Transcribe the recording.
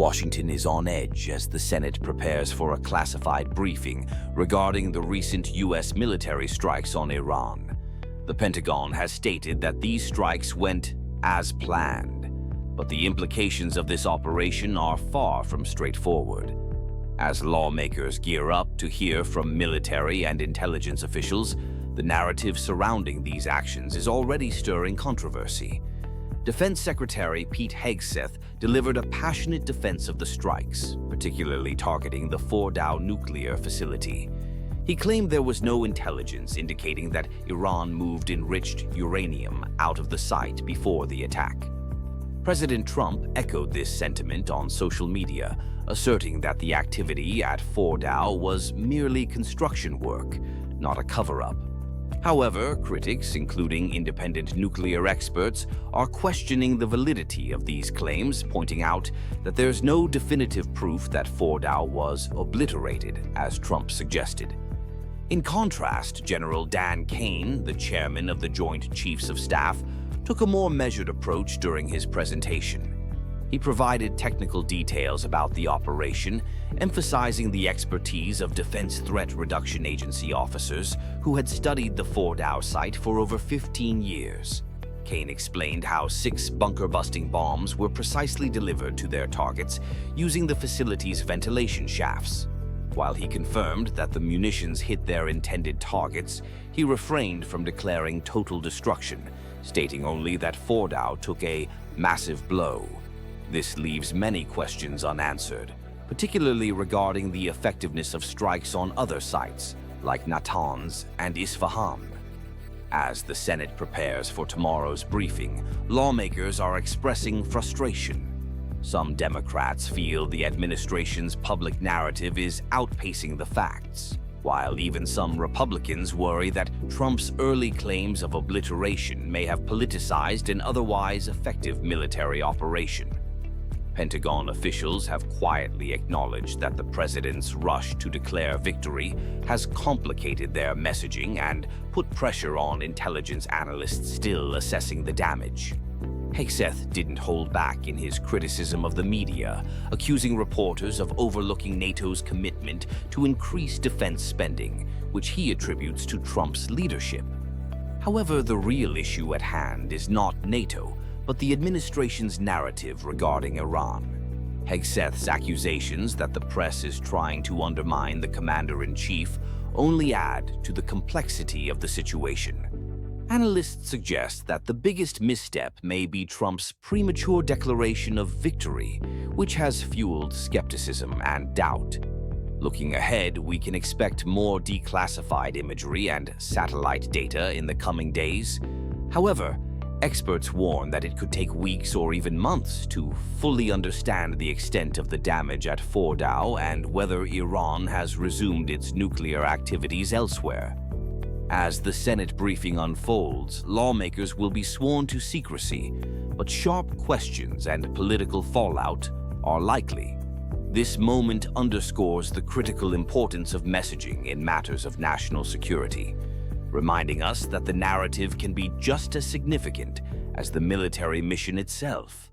Washington is on edge as the Senate prepares for a classified briefing regarding the recent U.S. military strikes on Iran. The Pentagon has stated that these strikes went as planned, but the implications of this operation are far from straightforward. As lawmakers gear up to hear from military and intelligence officials, the narrative surrounding these actions is already stirring controversy. Defense Secretary Pete Hegseth delivered a passionate defense of the strikes, particularly targeting the Fordow nuclear facility. He claimed there was no intelligence indicating that Iran moved enriched uranium out of the site before the attack. President Trump echoed this sentiment on social media, asserting that the activity at Fordow was merely construction work, not a cover-up. However, critics, including independent nuclear experts, are questioning the validity of these claims, pointing out that there's no definitive proof that Fordow was obliterated, as Trump suggested. In contrast, General Dan Kane, the chairman of the Joint Chiefs of Staff, took a more measured approach during his presentation. He provided technical details about the operation, emphasizing the expertise of Defense Threat Reduction Agency officers who had studied the Fordow site for over 15 years. Kane explained how 6 bunker-busting bombs were precisely delivered to their targets using the facility's ventilation shafts. While he confirmed that the munitions hit their intended targets, he refrained from declaring total destruction, stating only that Fordow took a massive blow. This leaves many questions unanswered, particularly regarding the effectiveness of strikes on other sites, like Natanz and Isfahan. As the Senate prepares for tomorrow's briefing, lawmakers are expressing frustration. Some Democrats feel the administration's public narrative is outpacing the facts, while even some Republicans worry that Trump's early claims of obliteration may have politicized an otherwise effective military operation. Pentagon officials have quietly acknowledged that the president's rush to declare victory has complicated their messaging and put pressure on intelligence analysts still assessing the damage. Hegseth didn't hold back in his criticism of the media, accusing reporters of overlooking NATO's commitment to increase defense spending, which he attributes to Trump's leadership. However, the real issue at hand is not NATO, but the administration's narrative regarding Iran. Hegseth's accusations that the press is trying to undermine the commander-in-chief only add to the complexity of the situation. Analysts suggest that the biggest misstep may be Trump's premature declaration of victory, which has fueled skepticism and doubt. Looking ahead, we can expect more declassified imagery and satellite data in the coming days. However, experts warn that it could take weeks or even months to fully understand the extent of the damage at Fordow and whether Iran has resumed its nuclear activities elsewhere. As the Senate briefing unfolds, lawmakers will be sworn to secrecy, but sharp questions and political fallout are likely. This moment underscores the critical importance of messaging in matters of national security, reminding us that the narrative can be just as significant as the military mission itself.